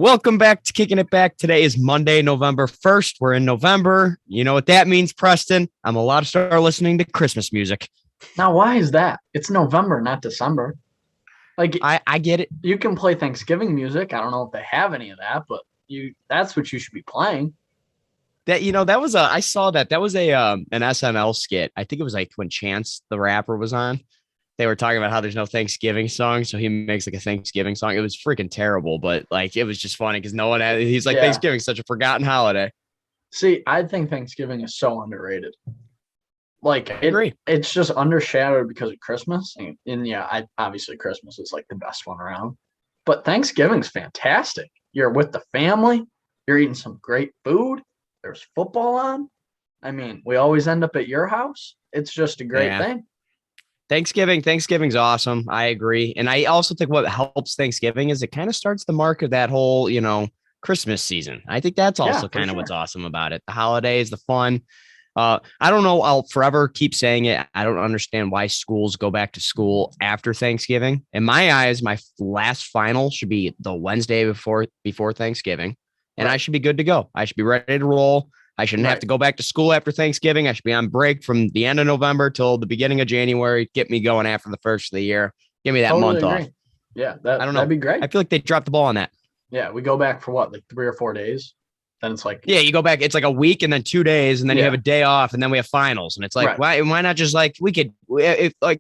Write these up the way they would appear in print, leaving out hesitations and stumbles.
Welcome back to Kicking It Back. Today is Monday, November 1st. We're in November. You know what that means, Preston? I'm allowed to start listening to Christmas music. Now, why is that? It's November, not December. Like, I get it. you can play Thanksgiving music. I don't know if they have any of that, but that's what you should be playing. I saw that was an SNL skit. I think it was like when Chance the Rapper was on. They were talking about how there's no Thanksgiving song, so he makes like a Thanksgiving song. It was freaking terrible, but like it was just funny because no one had. He's like, Thanksgiving's such a forgotten holiday. See, I think Thanksgiving is so underrated. Like, I agree. It's just undershadowed because of Christmas, and obviously Christmas is like the best one around. But Thanksgiving's fantastic. You're with the family. You're eating some great food. There's football on. I mean, we always end up at your house. It's just a great thing. Thanksgiving's awesome. I agree. And I also think what helps Thanksgiving is it kind of starts the mark of that whole, Christmas season. I think that's also kind of what's awesome about it. The holidays, the fun. I don't know. I'll forever keep saying it. I don't understand why schools go back to school after Thanksgiving. In my eyes, my last final should be the Wednesday before Thanksgiving. And I should be good to go. I should be ready to roll. I shouldn't have to go back to school after Thanksgiving. I should be on break from the end of November till the beginning of January. Get me going after the first of the year. Give me that month off. Yeah, I don't know. That'd be great. I feel like they dropped the ball on that. Yeah, we go back for what, like 3 or 4 days? Then it's like, you go back. It's like a week and then 2 days, and then you have a day off, and then we have finals. And it's like, why not just like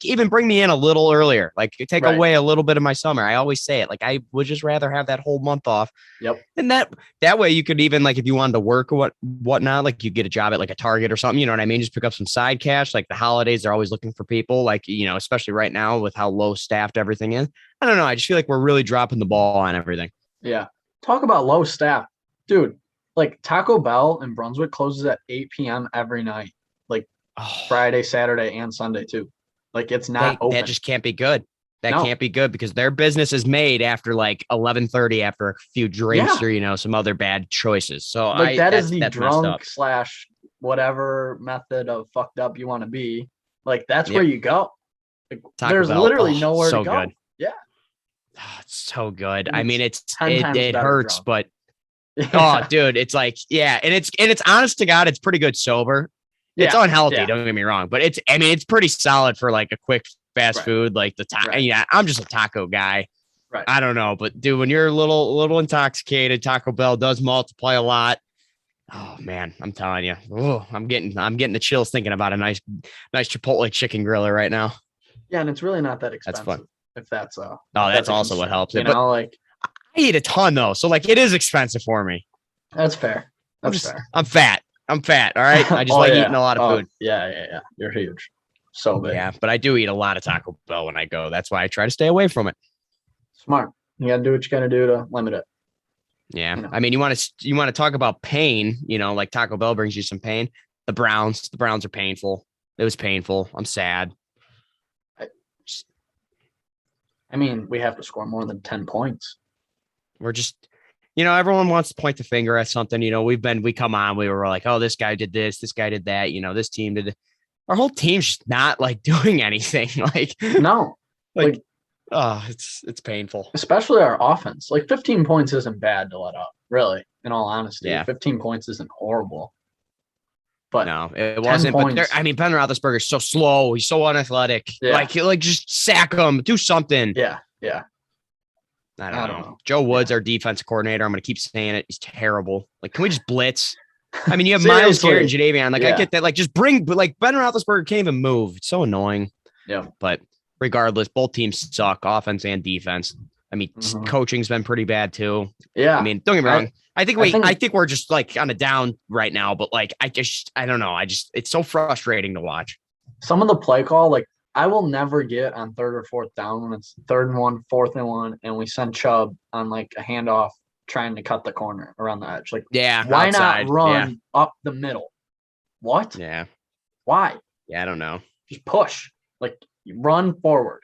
even bring me in a little earlier, like take away a little bit of my summer. I always say it, like I would just rather have that whole month off. Yep. And that way you could even like if you wanted to work or whatnot, like you get a job at like a Target or something. You know what I mean? Just pick up some side cash. Like the holidays, they're always looking for people. Like especially right now with how low staffed everything is. I don't know. I just feel like we're really dropping the ball on everything. Yeah. Talk about low staff, dude. Like Taco Bell in Brunswick closes at 8 p.m. every night, like Friday, Saturday, and Sunday too. Like it's not open. That just can't be good. Can't be good because their business is made after like 11:30 after a few drinks or some other bad choices. So like that's the drunk / whatever method of fucked up you want to be. Like that's where you go. Like, there's literally nowhere to go. Good. Yeah, it's so good. I mean, it hurts, drunk. But. Oh, dude, it's like, and it's honest to God, it's pretty good sober. It's unhealthy, don't get me wrong, but it's pretty solid for like a quick fast food, like the taco. Yeah, I'm just a taco guy. Right. I don't know, but dude, when you're a little intoxicated, Taco Bell does multiply a lot. Oh man, I'm telling you, I'm getting the chills thinking about a nice Chipotle chicken griller right now. Yeah, and it's really not that expensive. That's fun. If that's that's also what helps. I eat a ton though, so like it is expensive for me. That's fair. Fair. I'm fat. All right. I just eating a lot of food. Yeah. You're huge. So big. Yeah, but I do eat a lot of Taco Bell when I go. That's why I try to stay away from it. Smart. You got to do what you got to do to limit it. Yeah. I mean, you want to talk about pain, like Taco Bell brings you some pain. The Browns are painful. It was painful. I'm sad. I mean, we have to score more than 10 points. We're just, everyone wants to point the finger at something. We were like, oh, this guy did this guy did that. This team did it. Our whole team's just not like doing anything. Like, no, it's painful. Especially our offense. Like 15 points isn't bad to let up, really, in all honesty. Yeah. 15 points isn't horrible. But no, it wasn't. Points, but Ben Roethlisberger's so slow. He's so unathletic. Yeah. Like just sack him, do something. Yeah. I don't know. Joe Woods, our defensive coordinator. I'm going to keep saying it. He's terrible. Like, can we just blitz? I mean, you have Myles Garrett and Jadeveon. Like, I get that. Like, just bring, but like Ben Roethlisberger can't even move. It's so annoying. Yeah. But regardless, both teams suck, offense and defense. I mean, coaching's been pretty bad too. Yeah. I mean, don't get me wrong. I think we're just like on a down right now. But like, I don't know. It's so frustrating to watch. Some of the play call, like, I will never get on 3rd or 4th down when it's 3rd and 1, 4th and 1, and we send Chubb on like a handoff trying to cut the corner around the edge. Like, why not run up the middle? What? Yeah. Why? Yeah, I don't know. Just push. Like, you run forward.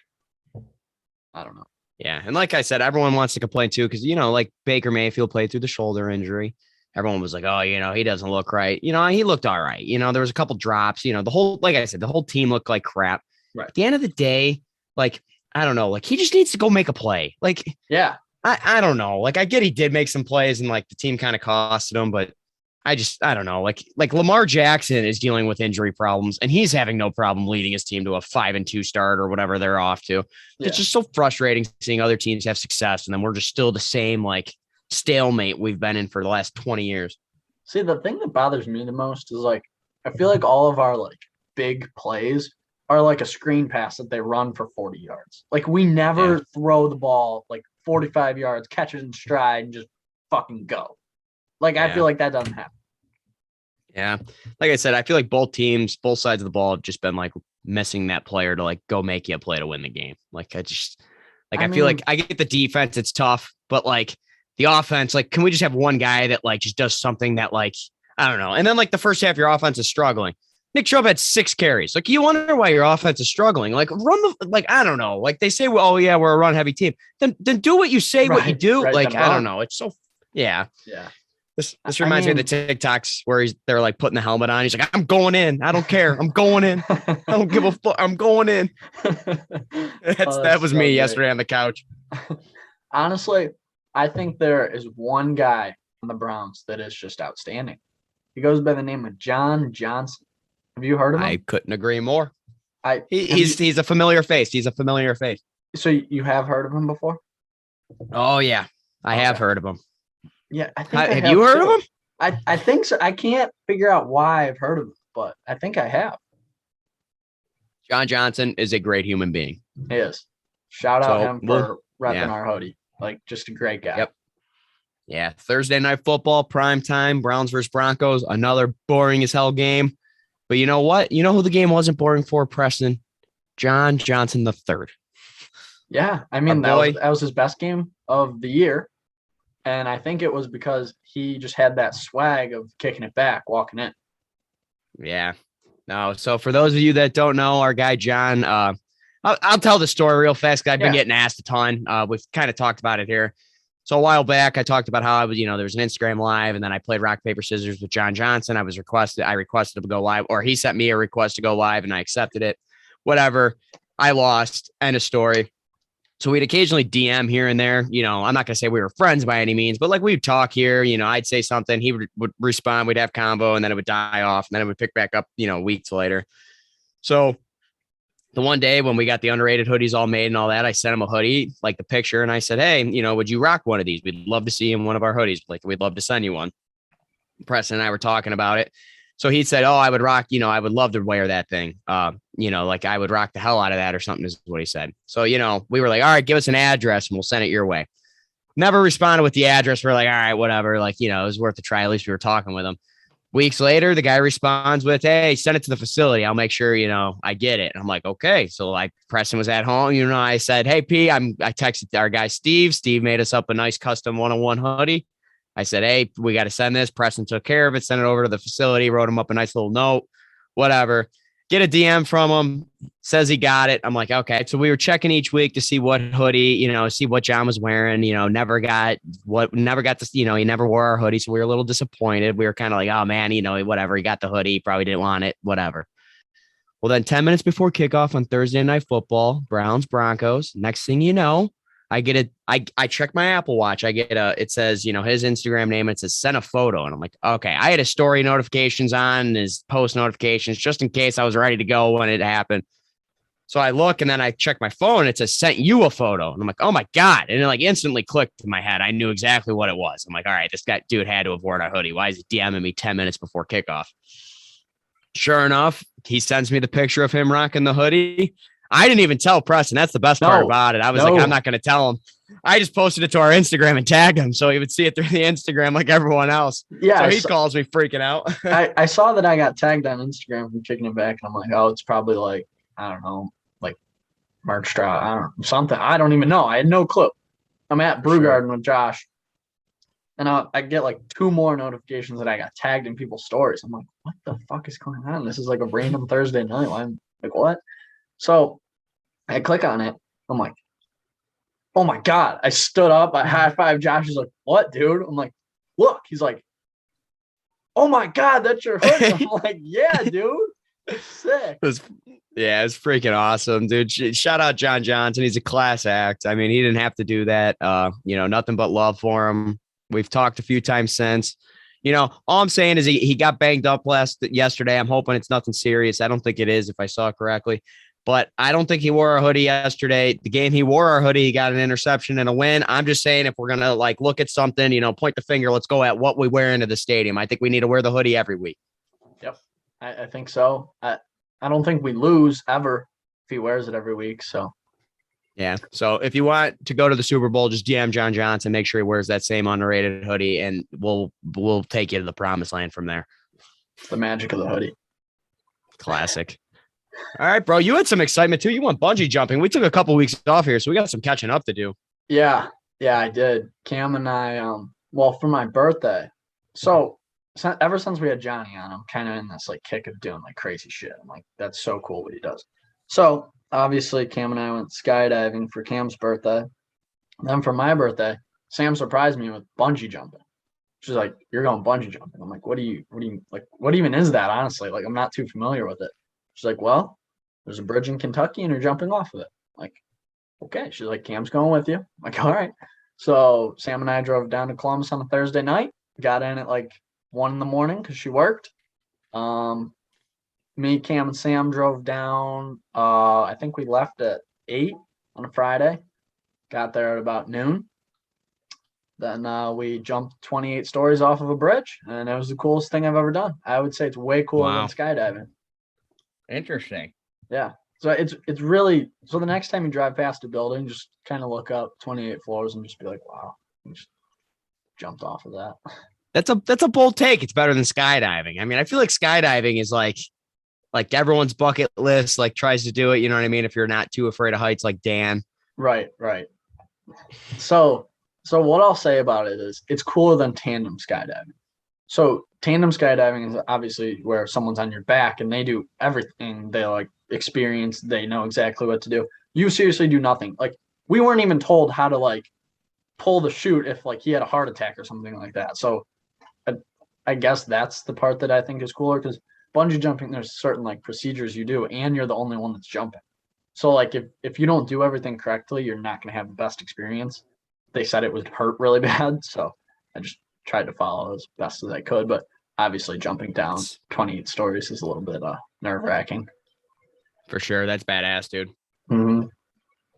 I don't know. Yeah, and like I said, everyone wants to complain too because like Baker Mayfield played through the shoulder injury. Everyone was like, oh, he doesn't look right. He looked all right. There was a couple drops. The whole, like I said, the whole team looked like crap. Right. At the end of the day, like, I don't know, like he just needs to go make a play. Like, yeah. I don't know. Like, I get he did make some plays and like the team kind of costed him, but I don't know. Like Lamar Jackson is dealing with injury problems and he's having no problem leading his team to a 5-2 start or whatever they're off to. Yeah. It's just so frustrating seeing other teams have success and then we're just still the same like stalemate we've been in for the last 20 years. See, the thing that bothers me the most is like I feel like all of our like big plays are like a screen pass that they run for 40 yards. Like we never throw the ball like 45 yards, catch it in stride, and just fucking go. Like I feel like that doesn't happen. Yeah. Like I said, I feel like both teams, both sides of the ball have just been like missing that player to like go make you a play to win the game. Like I feel like I get the defense, it's tough, but like the offense, like, can we just have one guy that like just does something that like, I don't know. And then like the first half, your offense is struggling. Nick Chubb had 6 carries. Like you wonder why your offense is struggling. Like I don't know. Like they say, well, oh yeah, we're a run heavy team. Then do what you say, what you do. Like, I don't know. It's so, yeah. Yeah. This reminds me of the TikToks where they're like putting the helmet on. He's like, I'm going in. I don't care. I'm going in. I don't give a fuck. I'm going in. That was so me yesterday on the couch. Honestly, I think there is one guy on the Browns that is just outstanding. He goes by the name of John Johnson. Have you heard of him? I couldn't agree more. He's a familiar face. He's a familiar face. So you have heard of him before? Oh yeah, I have heard of him. Yeah, I think have you heard of him? I think so. I can't figure out why I've heard of him, but I think I have. John Johnson is a great human being. He is. Shout out him for repping our hoodie. Like, just a great guy. Yep. Yeah. Thursday night football, prime time, Browns versus Broncos. Another boring as hell game. But you know what? You know who the game wasn't boring for, Preston? John Johnson III. Yeah. I mean, that was his best game of the year. And I think it was because he just had that swag of kicking it back, walking in. Yeah. No. So for those of you that don't know, our guy, John, I'll tell the story real fast because I've been getting asked a ton. We've kind of talked about it here. So a while back, I talked about how I was, there was an Instagram live and then I played rock, paper, scissors with John Johnson. I requested to go live, or he sent me a request to go live and I accepted it. Whatever. I lost. End of story. So we'd occasionally DM here and there. I'm not going to say we were friends by any means, but like we'd talk here, I'd say something, he would respond, we'd have combo, and then it would die off, and then it would pick back up, weeks later. So the one day when we got the underrated hoodies all made and all that, I sent him a hoodie, like the picture, and I said, hey, would you rock one of these? We'd love to see him one of our hoodies. Like, we'd love to send you one. Preston and I were talking about it. So he said, oh, I would rock, I would love to wear that thing. Like I would rock the hell out of that or something is what he said. So, we were like, all right, give us an address and we'll send it your way. Never responded with the address. We're like, all right, whatever. Like, it was worth a try. At least we were talking with him. Weeks later, the guy responds with, hey, send it to the facility. I'll make sure, I get it. And I'm like, okay. So like Preston was at home, I said, hey, P, I texted our guy, Steve. Steve made us up a nice custom 101 hoodie. I said, hey, we got to send this. Preston took care of it, sent it over to the facility, wrote him up a nice little note, whatever. Get a DM from him, says he got it. I'm like, okay. So we were checking each week to see what hoodie, see what John was wearing, never got this, he never wore our hoodie. So we were a little disappointed. We were kind of like, oh man, whatever. He got the hoodie, probably didn't want it, whatever. Well, then 10 minutes before kickoff on Thursday night football, Browns, Broncos. Next thing you know, I get it. I check my Apple Watch. I get it says, his Instagram name. It says send a photo. And I'm like, okay, I had his story notifications on, his post notifications, just in case I was ready to go when it happened. So I look and then I check my phone. It says sent you a photo. And I'm like, oh my God. And it like instantly clicked in my head. I knew exactly what it was. I'm like, all right, this dude had to have worn a hoodie. Why is he DMing me 10 minutes before kickoff? Sure enough, he sends me the picture of him rocking the hoodie. I didn't even tell Preston. That's the best part about it. I was like, I'm not going to tell him. I just posted it to our Instagram and tagged him so he would see it through the Instagram like everyone else. Yeah. So he calls me freaking out. I saw that I got tagged on Instagram from kicking it back. And I'm like, oh, it's probably like, I don't know, like Mark Stroud. I don't know, something. I don't even know. I had no clue. I'm at Brew Garden with Josh. And I get like 2 more notifications that I got tagged in people's stories. I'm like, what the fuck is going on? This is like a random Thursday night. I'm like, what? So I click on it. I'm like, oh my God. I stood up. I high-fived Josh. He's like, what, dude? I'm like, look. He's like, oh my God, that's your hoodie. I'm like, yeah, dude. Sick. Yeah, it's freaking awesome, dude. Shout out John Johnson. He's a class act. I mean, he didn't have to do that. Nothing but love for him. We've talked a few times since. All I'm saying is he got banged up yesterday. I'm hoping it's nothing serious. I don't think it is, if I saw it correctly. But I don't think he wore a hoodie yesterday. The game he wore a hoodie, he got an interception and a win. I'm just saying, if we're gonna look at something, point the finger, let's go at what we wear into the stadium. I think we need to wear the hoodie every week. Yep, I think so. I don't think we lose ever if he wears it every week. So, yeah. So if you want to go to the Super Bowl, just DM John Johnson. Make sure he wears that same underrated hoodie, and we'll take you to the promised land from there. The magic of the hoodie. Classic. All right, bro. You had some excitement too. You went bungee jumping. We took a couple weeks off here, so we got some catching up to do. Yeah, I did. Cam and I, for my birthday. So ever since we had Johnny on, I'm kind of in this kick of doing crazy shit. I'm like, that's so cool what he does. So obviously Cam and I went skydiving for Cam's birthday. Then for my birthday, Sam surprised me with bungee jumping. She's like, "You're going bungee jumping." I'm like, what even is that? Honestly, I'm not too familiar with it. She's like, "Well, there's a bridge in Kentucky and you're jumping off of it." I'm like, okay. She's like, "Cam's going with you." I'm like, all right. So Sam and I drove down to Columbus on a Thursday night, got in at 1 a.m. because she worked. Me, Cam, and Sam drove down. I think we left at 8 on a Friday. Got there at about noon. Then we jumped 28 stories off of a bridge, and it was the coolest thing I've ever done. I would say it's way cooler than skydiving. Interesting. Yeah. So it's really, so the next time you drive past a building, just kind of look up 28 floors and just be like, wow, I just jumped off of that. That's a bold take. It's better than skydiving. I mean, I feel like skydiving is like everyone's bucket list, tries to do it. You know what I mean? If you're not too afraid of heights, like Dan. Right. So what I'll say about it is it's cooler than tandem skydiving. So tandem skydiving is obviously where someone's on your back and they do everything. They experience, they know exactly what to do. You seriously do nothing. We weren't even told how to pull the chute if he had a heart attack or something like that. So I guess that's the part that I think is cooler, because bungee jumping, there's certain procedures you do and you're the only one that's jumping. So if you don't do everything correctly, you're not going to have the best experience. They said it would hurt really bad. So I just tried to follow as best as I could, but obviously jumping down 28 stories is a little bit nerve wracking. For sure. That's badass, dude. Mm-hmm.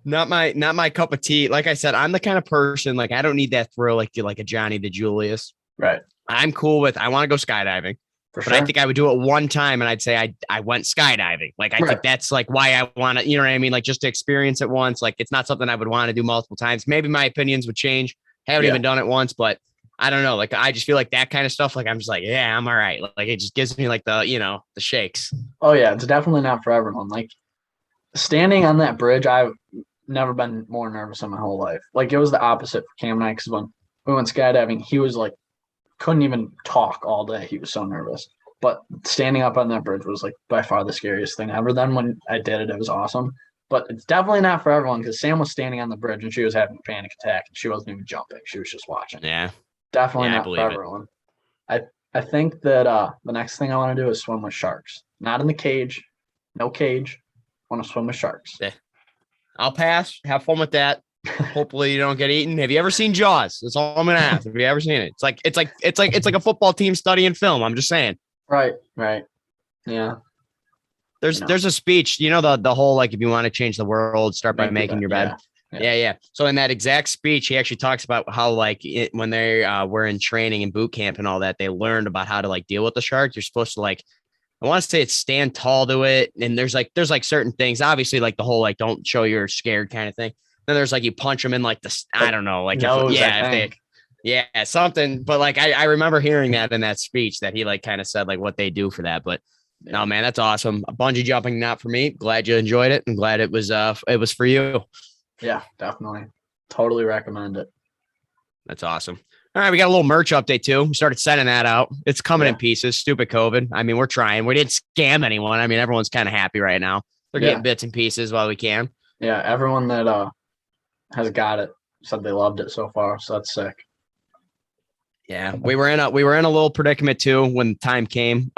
Not my cup of tea. Like I said, I'm the kind of person, I don't need that thrill like a Johnny the Julius. Right. I'm cool with, I want to go skydiving. But sure. I think I would do it one time and I'd say I went skydiving. I think that's why I want to, you know what I mean? Just to experience it once. It's not something I would want to do multiple times. Maybe my opinions would change. Haven't even done it once, but I don't know. I just feel that kind of stuff. I'm just yeah, I'm all right. It just gives me the shakes. Oh yeah. It's definitely not for everyone. Standing on that bridge, I've never been more nervous in my whole life. It was the opposite for Cam and I, because when we went skydiving, he was couldn't even talk all day. He was so nervous. But standing up on that bridge was by far the scariest thing ever. Then when I did it, it was awesome. But it's definitely not for everyone, because Sam was standing on the bridge and she was having a panic attack and she wasn't even jumping. She was just watching. Yeah. Definitely not for everyone. I think that the next thing I want to do is swim with sharks. Not in the cage. No cage. I want to swim with sharks. Yeah. I'll pass. Have fun with that. Hopefully you don't get eaten. Have you ever seen Jaws? That's all I'm gonna ask. Have you ever seen it? It's like a football team studying film. I'm just saying. Right. Yeah. There's a speech, the whole if you want to change the world, start by making your bed. Yeah. So in that exact speech, he actually talks about how when they were in training and boot camp and all that, they learned about how to deal with the shark. You're supposed to I want to say it's stand tall to it, and there's certain things. Obviously, the whole don't show you're scared kind of thing. Then there's you punch them in I don't know, something. But I remember hearing that in that speech that he kind of said what they do for that. But no, man, that's awesome. Bungee jumping, not for me. Glad you enjoyed it, and glad it was for you. Yeah, definitely. Totally recommend it. That's awesome. All right, we got a little merch update too. We started sending that out. It's coming in pieces. Stupid COVID. I mean, we're trying. We didn't scam anyone. I mean, everyone's kind of happy right now. They're getting bits and pieces while we can. Yeah, everyone that has got it said they loved it so far. So that's sick. Yeah, we were in a little predicament too when the time came.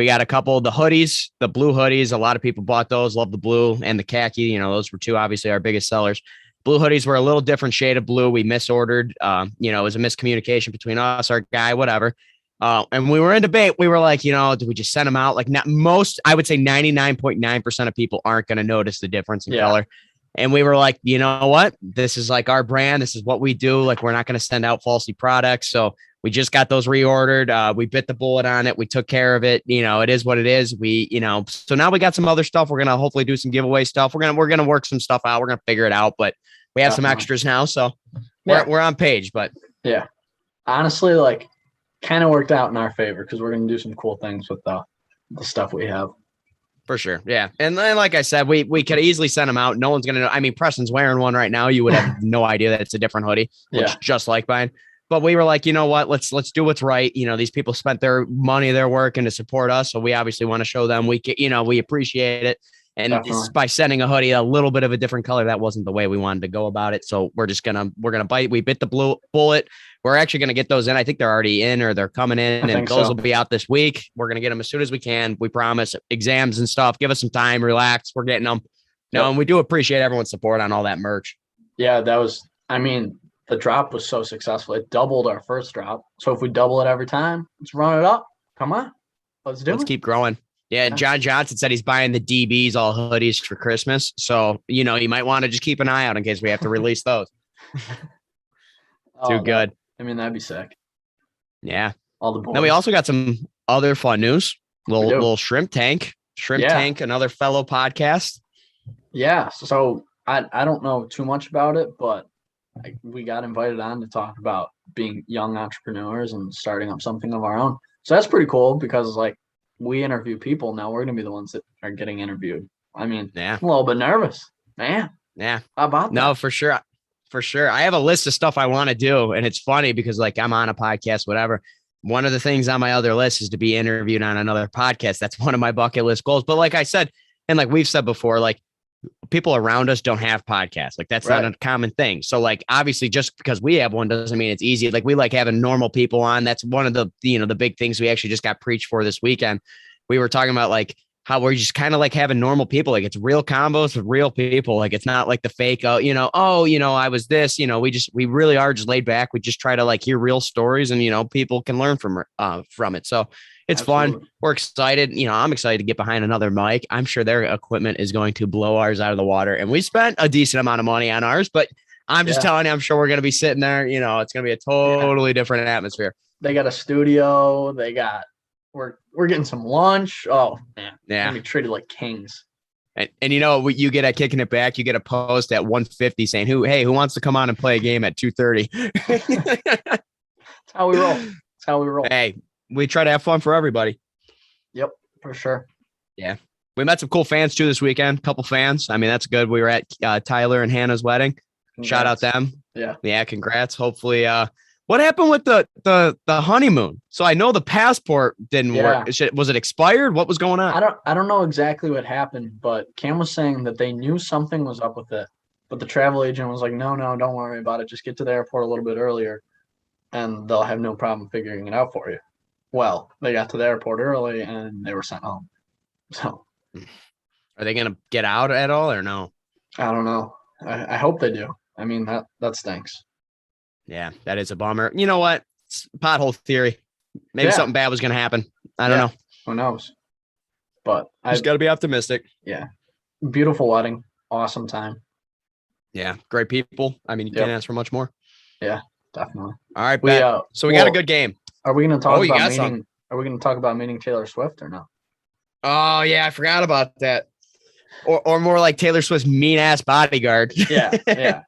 We got a couple of the hoodies, the blue hoodies. A lot of people bought those, love the blue and the khaki. You know, those were two, obviously, our biggest sellers. Blue hoodies were a little different shade of blue. We misordered. You know, it was a miscommunication between us, our guy, whatever. And we were in debate. We were like, you know, do we just send them out? Like, not most, I would say 99.9% of people aren't going to notice the difference in color. And we were like, you know what? This is like our brand. This is what we do. Like, we're not going to send out falsy products. So we just got those reordered. We bit the bullet on it. We took care of it. You know, it is what it is. We, you know, so now we got some other stuff. We're going to hopefully do some giveaway stuff. We're going to work some stuff out. We're going to figure it out, but we have some extras now. So we're on page, but yeah, honestly, like kind of worked out in our favor because we're going to do some cool things with the stuff we have. For sure. Yeah. And then, like I said, we could easily send them out. No one's going to know. I mean, Preston's wearing one right now. You would have no idea that it's a different hoodie. Looks just like mine. But we were like, you know what? Let's do what's right. You know, these people spent their money, their work, and to support us. So we obviously want to show them we appreciate it. And by sending a hoodie a little bit of a different color, that wasn't the way we wanted to go about it. So we're gonna bite. We bit the bullet. We're actually gonna get those in. I think they're already in or they're coming in, and those will be out this week. We're gonna get them as soon as we can. We promise. Exams and stuff. Give us some time. Relax. We're getting them. No, and we do appreciate everyone's support on all that merch. Yeah, that was. I mean, the drop was so successful. It doubled our first drop. So if we double it every time, let's run it up. Come on, let's do it. Let's keep growing. Yeah, John Johnson said he's buying the DBs all hoodies for Christmas. So, you know, you might want to just keep an eye out in case we have to release those. Too good. That'd be sick. Yeah. All the boys. Then we also got some other fun news. Little Shrimp Tank. Tank, another fellow podcast. Yeah. So I don't know too much about it, but we got invited on to talk about being young entrepreneurs and starting up something of our own. So that's pretty cool because, like, we interview people. Now we're going to be the ones that are getting interviewed. I mean, I'm a little bit nervous, man. Yeah. How about that? No, for sure. For sure. I have a list of stuff I want to do. And it's funny because, like, I'm on a podcast, whatever. One of the things on my other list is to be interviewed on another podcast. That's one of my bucket list goals. But like I said, and like we've said before, like, people around us don't have podcasts. Like, that's not a common thing. So, like, obviously just because we have one doesn't mean it's easy. Like, we like having normal people on. That's one of the, you know, the big things we actually just got preached for this weekend. We were talking about, like, how we're just kind of like having normal people. Like, it's real combos with real people. Like, it's not like the fake, I was this, we really are just laid back. We just try to, like, hear real stories and, people can learn from it. So it's fun. We're excited. I'm excited to get behind another mic. I'm sure their equipment is going to blow ours out of the water. And we spent a decent amount of money on ours, but I'm just telling you, I'm sure we're going to be sitting there. It's going to be a totally different atmosphere. They got a studio. We're getting some lunch. Oh, man. Yeah. We're going to be treated like kings. And what you get at Kicking It Back? You get a post at 1:50 saying, who wants to come on and play a game at 2:30? That's how we roll. Hey, we try to have fun for everybody. Yep, for sure. Yeah. We met some cool fans too this weekend. Couple fans. I mean, that's good. We were at Tyler and Hannah's wedding. Congrats. Shout out them. Yeah. Yeah. Congrats. Hopefully, what happened with the honeymoon? So I know the passport didn't work. Was it expired? What was going on? I don't know exactly what happened, but Cam was saying that they knew something was up with it, but the travel agent was like, no, don't worry about it. Just get to the airport a little bit earlier and they'll have no problem figuring it out for you. Well, they got to the airport early and they were sent home. So are they going to get out at all or no? I don't know. I hope they do. I mean, that stinks. Yeah, that is a bummer. You know what? It's pothole theory. Maybe something bad was going to happen. I don't know. Who knows? But I just got to be optimistic. Yeah. Beautiful wedding. Awesome time. Yeah. Great people. I mean, you can't ask for much more. Yeah, definitely. All right. We got a good game. Are we going to talk about meeting? Are we going to talk about meeting Taylor Swift or no? Oh yeah, I forgot about that. Or more like Taylor Swift's mean ass bodyguard. Yeah.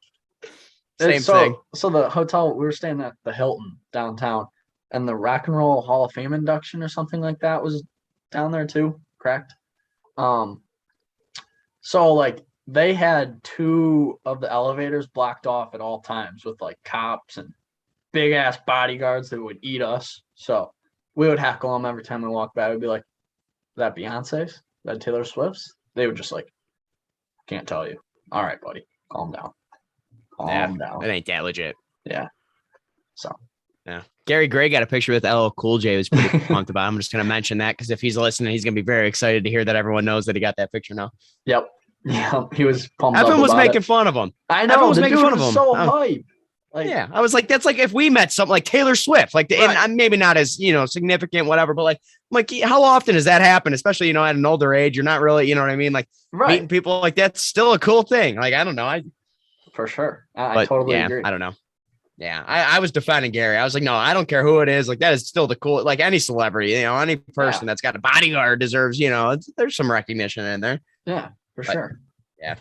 Same thing. So the hotel, we were staying at the Hilton downtown, and the Rock and Roll Hall of Fame induction or something like that was down there too, correct? So like they had 2 of the elevators blocked off at all times with like cops and big ass bodyguards that would eat us. So we would heckle them every time we walked by. We'd be like, "Is that Beyonce's? Is that Taylor Swift's?" They would just like, "Can't tell you." All right, buddy, calm down. Calm down. It ain't that legit. Yeah. So Yeah. Gary Gray got a picture with LL Cool J. He was pretty pumped about it. I'm just going to mention that because if he's listening, he's going to be very excited to hear that everyone knows that he got that picture now. Yep. Yeah, he was pumped Everyone up was about making it. fun of him. I know. Everyone was the making dude fun of was him. so hype. Like, yeah, I was like, that's like if we met something like Taylor Swift, like, and I'm maybe not as, significant, whatever, but like, how often does that happen? Especially, at an older age, you're not really, you know what I mean? Like meeting people like that's still a cool thing. Like, I don't know. For sure. I totally agree. I don't know. Yeah. I was defending Gary. I was like, no, I don't care who it is. Like that is still the cool, like any celebrity, any person that's got a bodyguard deserves, there's some recognition in there. Yeah, for sure. Yeah.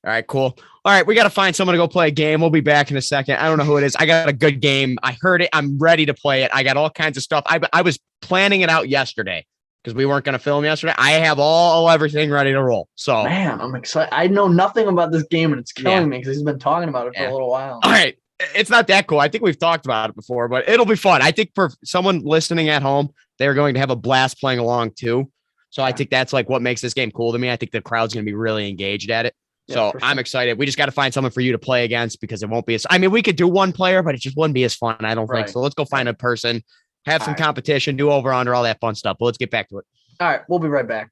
All right, cool. All right, we got to find someone to go play a game. We'll be back in a second. I don't know who it is. I got a good game. I heard it. I'm ready to play it. I got all kinds of stuff. I was planning it out yesterday because we weren't going to film yesterday. I have everything ready to roll. So, man, I'm excited. I know nothing about this game, and it's killing me because he's been talking about it for a little while. All right. It's not that cool. I think we've talked about it before, but it'll be fun. I think for someone listening at home, they're going to have a blast playing along too. So I think that's like what makes this game cool to me. I think the crowd's going to be really engaged at it. So sure. I'm excited. We just got to find someone for you to play against because it won't be we could do one player, but it just wouldn't be as fun. I don't think so. Let's go find a person, have some competition, do over under all that fun stuff. But let's get back to it. All right. We'll be right back.